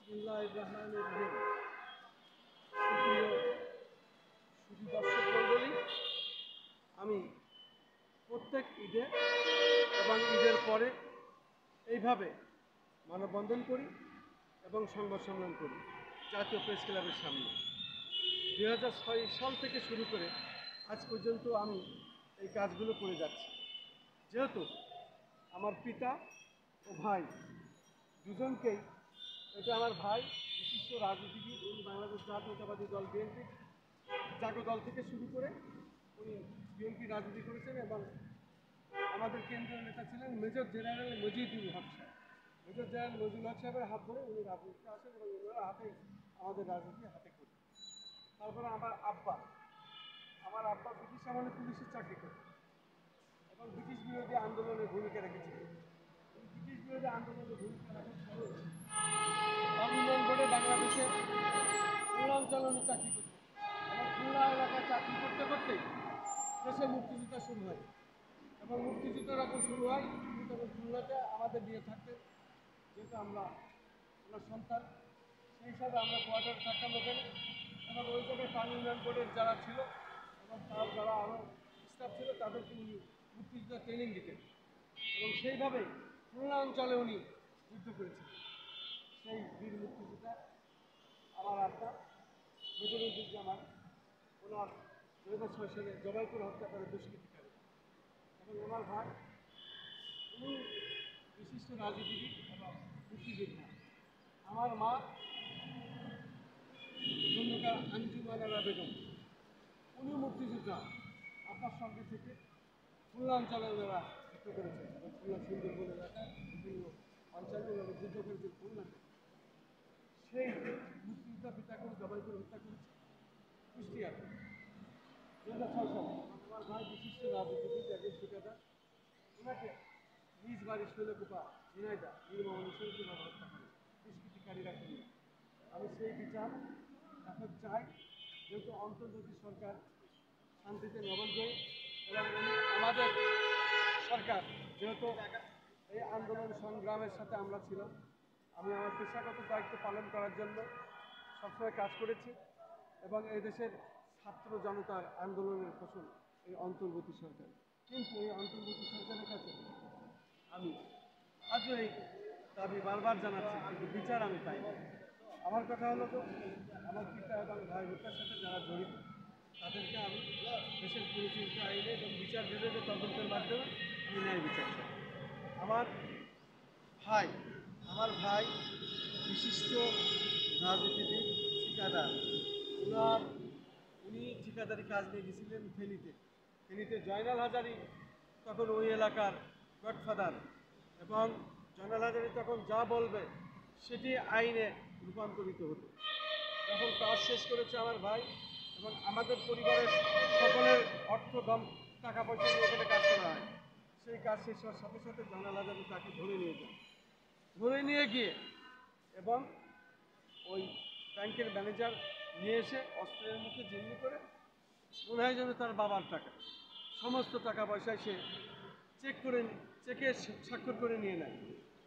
বিসমিল্লাহির রহমানির রহিম। সুপ্রিয় সুধী দর্শক মণ্ডলী, আমি প্রত্যেক ঈদে এবং ঈদের পরে এইভাবে মানববন্ধন করি এবং সংবাদ সম্মেলন করি জাতীয় প্রেস ক্লাবের সামনে। 2006 সাল থেকে শুরু করে আজ পর্যন্ত আমি এই কাজগুলো করে যাচ্ছি। যেহেতু আমার পিতা ও ভাই দুজনকেই, এটা আমার ভাই বিশিষ্ট রাজনীতিবিদ, উনি বাংলাদেশ জাতীয়তাবাদী দল বিএনপি জাতীয় দল থেকে শুরু করে উনি বিএনপি রাজনীতি করেছেন এবং আমাদের কেন্দ্রীয় নেতা ছিলেন মেজর জেনারেল মজিদুল হক সাহেব। মেজর জেনারেল মজিদুল হক সাহেবের হাত ধরে উনি রাজনীতিতে আসেন এবং ওনারা হাতে আমাদের রাজনীতি হাতে করি। তারপরে আমার আব্বা ব্রিটিশ আমলে পুলিশের চাকরি করে এবং ব্রিটিশ বিরোধী আন্দোলনে ভূমিকা রেখেছিলেন। ব্রিটিশ বিরোধী আন্দোলনে ভূমিকা রাখার পরে পার্লামেন্ট বোর্ডে বাংলাদেশে পূর্ণাঞ্চলে উনি চাকরি করতেন এবং খুলনা এলাকায় চাকরি করতে করতেই দেশে মুক্তিযুদ্ধ শুরু হয় এবং মুক্তিযুদ্ধ যখন শুরু হয় তিনি তখন খুলনাতে আমাদের নিয়ে থাকতেন। যেহেতু আমরা ওনার সন্তান, সেই হিসাবে আমরা কোয়ার্টারে থাকতাম ওখানে এবং ওই জায়গায় পার্লামেন্ট বোর্ডের যারা ছিল এবং তার যারা আরও স্টাফ ছিল তাদেরকে উনি মুক্তিযুদ্ধ ট্রেনিং দিতেন এবং সেইভাবেই খুলনা অঞ্চলে উনি যুদ্ধ করেছিলেন। সেই বীর মুক্তিযোদ্ধা আমার আব্বা বদরুজ্জামান, ওনার 2006 সালে জবাই করে হত্যা করে দুষ্কৃতিকারী এবং ওনার ভাই উনি বিশিষ্ট রাজনীতিবিদ এবং মুক্তিযোদ্ধা। আমার মা খন্দকার আঞ্জুমানারা বেগম, উনি মুক্তিযোদ্ধা। আপনার সঙ্গে থেকে খুলনা অঞ্চলে ওনারা যুদ্ধ করেছেন এবং খুলনা সুন্দরবন এলাকায় বিভিন্ন অঞ্চলে ওনারা যুদ্ধ করেছেন খুলনাতে। সেই মুক্তিযোদ্ধা পিতাকে জবাই করে হত্যা করেছে কুষ্টিয়াতে 2006 সালে। আমার ভাই বিশিষ্ট রাজনীতিবিদ, একজন ঠিকাদার, ওনাকে নিজ বাড়ি শৈলকুপা ঝিনাইদা নির্মম নৃশংসভাবে হত্যা করে দুষ্কৃতিকারীরা খুলনা। আমি সেই বিচার এখন চাই, যেহেতু অন্তর্বর্তী সরকার শান্তিতে নবজয়ী এবং আমাদের সরকার যেহেতু এই আন্দোলন সংগ্রামের সাথে আমরা ছিলাম, আমি আমার পেশাগত দায়িত্ব পালন করার জন্য সবসময় কাজ করেছি এবং এই দেশের ছাত্র জনতার আন্দোলনের ফসল এই অন্তর্বর্তী সরকার। কিন্তু এই অন্তর্বর্তী সরকারের কাছে আমি আজও এই দাবি বারবার জানাচ্ছি, কিন্তু বিচার আমি পাই না। আমার কথা হলো তো, আমার পিতা এবং ভাই হত্যার সাথে যারা জড়িত তাদেরকে আমি দেশের পরিচিত আইনে এবং বিচার বিভাগের তদন্তের মাধ্যমে আমি ন্যায় বিচার চাই। আমার ভাই আমার ভাই বিশিষ্ট রাজনীতিবিদ, ঠিকাদার। উনি ঠিকাদারি কাজ নিয়ে গেছিলেন ফেনীতে জয়নাল হাজারি তখন ওই এলাকার গডফাদার এবং জয়নাল হাজারি তখন যা বলবে সেটি আইনে রূপান্তরিত হতো। তখন কাজ শেষ করেছে আমার ভাই এবং আমাদের পরিবারের সকলের অর্থ টাকা পয়সা নিয়ে এখানে কাজ করা হয়। সেই কাজ শেষ হওয়ার সাথে সাথে জয়নাল হাজারি তাকে ধরে নিয়ে গিয়ে এবং ওই ব্যাংকের ম্যানেজার নিয়ে এসে অস্ত্রের মুখে জিম্মি করে মনে হয় যেন তার বাবার টাকা, সমস্ত টাকা পয়সায় সে চেকে স্বাক্ষর করে নিয়ে নেয়।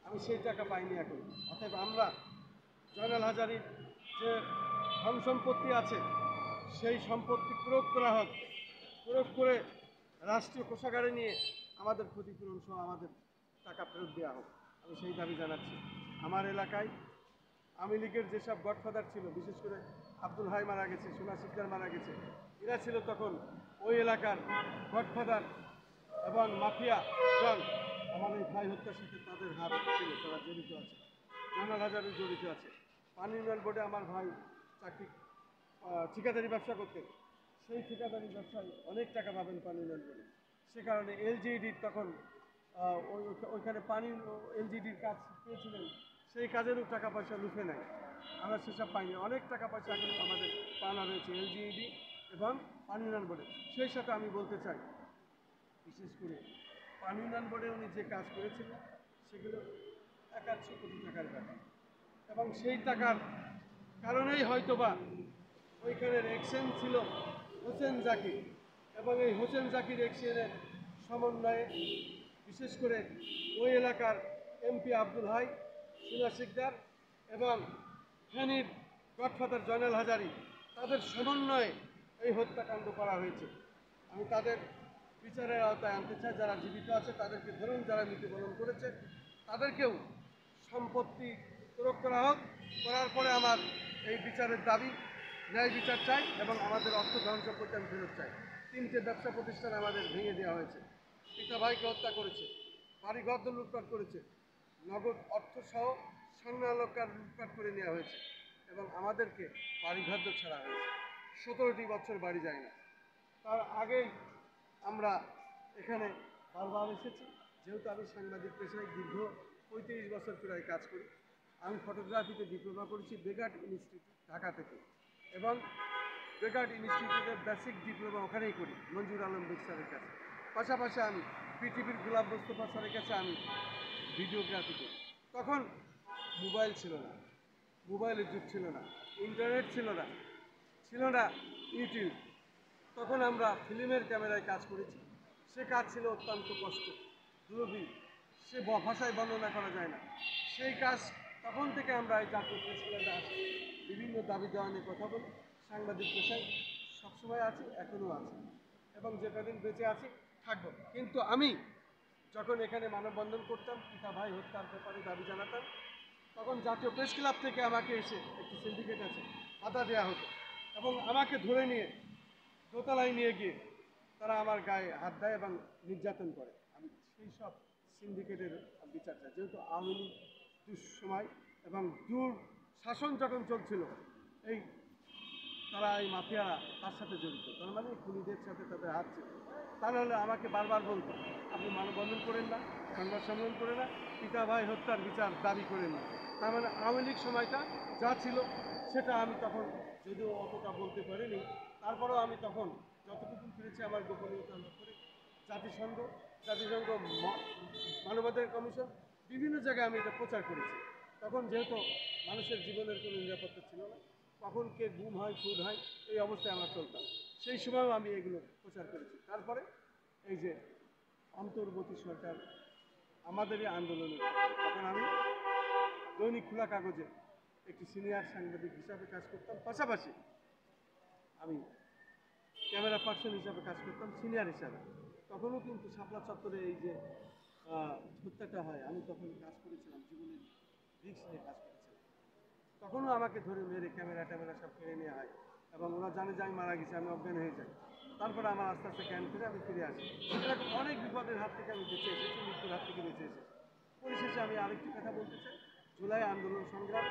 আমি সেই টাকা পাইনি এখন। অতএব আমরা জয়নাল হাজারির যে ধন সম্পত্তি আছে সেই সম্পত্তি প্রয়োগ করা হোক, প্রয়োগ করে রাষ্ট্রীয় কোষাগারে নিয়ে আমাদের ক্ষতিপূরণ সহ আমাদের টাকা ফেরত দেওয়া হোক। আমি সেই দাবি জানাচ্ছি। আমার এলাকায় আওয়ামী লীগের যেসব গডফাদার ছিল, বিশেষ করে আব্দুল হাই মারা গেছে, সোনা শিকদার মারা গেছে, এরা ছিল তখন ওই এলাকার গডফাদার এবং মাফিয়া দল। আমার এই ভাই হত্যার সাথে তাদের হাত ছিল, তারা জড়িত আছে, জয়নাল হাজারি জড়িত আছে। পানি উন্নয়ন বোর্ডে আমার ভাই ঠিকাদারি ব্যবসা করতেন, সেই ঠিকাদারি ব্যবসায় অনেক টাকা পাবেন পানি উন্নয়ন বোর্ডে। সে কারণে এলজিইডির তখন ওইখানে পানি এলজিইডির কাজ পেয়েছিলেন, সেই কাজেরও টাকা পয়সা লুফে নেয়। আমরা সেসব পাইনি। অনেক টাকা পয়সা এখন আমাদের পাওনা রয়েছে এলজিইডি এবং পানি উন্নয়ন বোর্ডে। সেই সাথে আমি বলতে চাই, বিশেষ করে পানি উন্নয়ন বোর্ডে উনি যে কাজ করেছিলেন সেগুলো 100 কোটি টাকার ব্যাপার এবং সেই টাকার কারণেই হয়তোবা ওইখানের এক্সচেঞ্জ ছিল হোসেন জাকির এবং এই হোসেন জাকির এক্সচেঞ্জের সমন্বয়ে বিশেষ করে ওই এলাকার এমপি আব্দুল হাই, সোনা শিকদার এবং ফেনীর গডফাদার জয়নাল হাজারী, তাদের সমন্বয়ে এই হত্যাকাণ্ড করা হয়েছে। আমি তাদের বিচারের আওতায় আনতে চাই। যারা জীবিত আছে তাদেরকে ধরুন, যারা মৃত্যুবরণ করেছে তাদেরকেও সম্পত্তি প্রয়োগ করা হোক। করার পরে আমার এই বিচারের দাবি, ন্যায় বিচার চাই এবং আমাদের অর্থ ধন সম্পত্তি আমি ফেরত চাই। 3টে ব্যবসা প্রতিষ্ঠান আমাদের ভেঙে দেওয়া হয়েছে, পিতা ভাইকে হত্যা করেছে, বাড়ি ঘর লুটপাট করেছে, নগদ অর্থসহ স্বর্ণালঙ্কার লুটপাট করে নেওয়া হয়েছে এবং আমাদেরকে বাড়িঘর ছাড়া হয়েছে। 17টি বছর বাড়ি যায় না। তার আগেই আমরা এখানে বারবার এসেছি। যেহেতু আমি সাংবাদিক পেশায় দীর্ঘ 35 বছর প্রায় কাজ করি। আমি ফটোগ্রাফিতে ডিপ্লোমা করেছি বেগার্ড ইনস্টিটিউট ঢাকা থেকে এবং বেগার্ড ইনস্টিটিউটের বেসিক ডিপ্লোমা ওখানেই করি মঞ্জুর আলম বেগ স্যারের কাছে। পাশাপাশি আমি পৃথিবীর গোলাপ মোস্তফা স্যারের কাছে আমি ভিডিওগ্রাফি করি। তখন মোবাইল ছিল না, মোবাইলের যুগ ছিল না, ইন্টারনেট ছিল না, ছিল না ইউটিউব। তখন আমরা ফিল্মের ক্যামেরায় কাজ করেছি। সে কাজ ছিল অত্যন্ত কষ্ট, দুর্বিষ, সে ভাষায় বর্ণনা করা যায় না। সেই কাজ তখন থেকে আমরা এই জাতীয় প্রেস ক্লাবে আসি, বিভিন্ন দাবি দেওয়া নিয়ে কথা বলি। সাংবাদিক পেশায় সবসময় আছি, এখনও আছি এবং যে কদিন বেঁচে আছি থাকবো। কিন্তু আমি যখন এখানে মানববন্ধন করতাম, পিতা ভাই হত্যার ব্যাপারে দাবি জানাতাম, তখন জাতীয় প্রেস ক্লাব থেকে আমাকে এসে, একটি সিন্ডিকেট আছে, বাধা দেওয়া হতো এবং আমাকে ধরে নিয়ে দোতলায় নিয়ে গিয়ে তারা আমার গায়ে হাত দেয় এবং নির্যাতন করে। আমি সেই সব সিন্ডিকেটের বিচার চাই। যেহেতু আওয়ামী লীগ দুঃসময় এবং দূর শাসন যখন চলছিল, এই তারা এই মাফিয়ারা তার সাথে জড়িত, তার মানে খুনিদের সাথে তাদের হাত ছিল। তা নাহলে আমাকে বারবার বলতো, আপনি মানববন্ধন করেন না, সংবাদ সম্মেলন করে না, পিতা ভাই হত্যার বিচার দাবি করেন না। তার মানে আওয়ামী লীগ সময়টা যা ছিল সেটা আমি তখন যদিও অতটা বলতে পারিনি, তারপরেও আমি তখন যতটুকু পেরেছি আমার গোপনীয়তা করে জাতিসংঘ মানবাধিকার কমিশন বিভিন্ন জায়গায় আমি এটা প্রচার করেছি। তখন যেহেতু মানুষের জীবনের কোনো নিরাপত্তা ছিল না, কখন কে গুম হয়, খুন হয়, এই অবস্থায় আমরা চলতাম। সেই সময়ও আমি এগুলো প্রচার করেছি। তারপরে এই যে অন্তর্বর্তী সরকার আমাদেরই আন্দোলনের, তখন আমি দৈনিক খোলা কাগজে একটি সিনিয়র সাংবাদিক হিসাবে কাজ করতাম। পাশাপাশি আমি ক্যামেরা পার্সন হিসাবে কাজ করতাম, সিনিয়র হিসাবে। তখনও কিন্তু শাপলা চত্বরে এই যে হত্যাটা হয়, আমি তখন কাজ করেছিলাম, জীবনের রিস্ক নিয়ে কাজ করেছিলাম। তখনও আমাকে ধরে মেরে ক্যামেরা ট্যামেরা সব কেড়ে নেওয়া হয় এবং ওরা জানে যে আমি মারা গেছি, আমি অজ্ঞান হয়ে যাই। তারপরে আমার আস্তে আস্তে জ্ঞান ফিরে আমি ফিরে আসি। এরকম অনেক বিপদের হাত থেকে আমি বেঁচে এসেছি, মৃত্যুর হাত থেকে বেঁচে এসেছি। পরিশেষে আমি আরেকটি কথা বলতে চাই, জুলাই আন্দোলন সংগ্রাম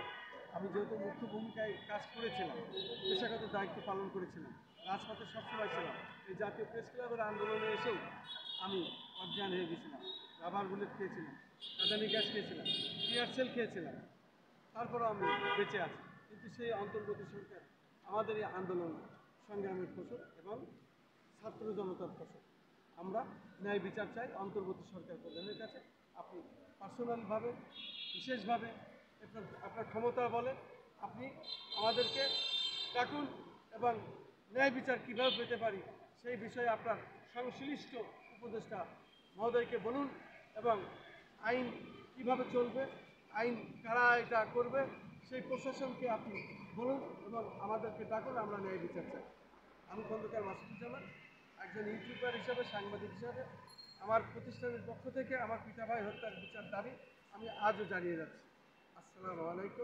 আমি যেহেতু মুখ্য ভূমিকায় কাজ করেছিলাম, পেশাগত দায়িত্ব পালন করেছিলাম, রাজপথে সবসময় ছিলাম। এই জাতীয় প্রেস ক্লাবের আন্দোলনে এসেও আমি অজ্ঞান হয়ে গেছিলাম, রাবার বুলেট খেয়েছিলাম, কাঁদানি গ্যাস খেয়েছিলাম, টিয়ার সেল খেয়েছিলাম, তারপরও আমি বেঁচে আছি। কিন্তু সেই অন্তর্বর্তী সরকার আমাদের এই আন্দোলন সংগ্রামের ফসল এবং ছাত্র জনতার ফসল। আমরা ন্যায় বিচার চাই অন্তর্বর্তী সরকার প্রধানের কাছে। আপনি পার্সোনালভাবে, বিশেষভাবে আপনার ক্ষমতা বলে আপনি আমাদেরকে ডাকুন এবং ন্যায় বিচার কীভাবে পেতে পারি সেই বিষয়ে আপনার সংশ্লিষ্ট উপদেষ্টা মহোদয়কে বলুন এবং আইন কিভাবে চলবে, আইন কারা এটা করবে সেই প্রশাসনকে আপনি বলুন এবং আমাদেরকে ডাকুন, আমরা ন্যায় বিচার চাই। আমি খন্দকার মাসুদুজ্জামান, একজন ইউটিউবার হিসাবে, সাংবাদিক হিসাবে আমার প্রতিষ্ঠানের পক্ষ থেকে আমার পিতা ভাই হত্যার বিচার দাবি আমি আজও জানিয়ে যাচ্ছি। আসসালামু আলাইকুম।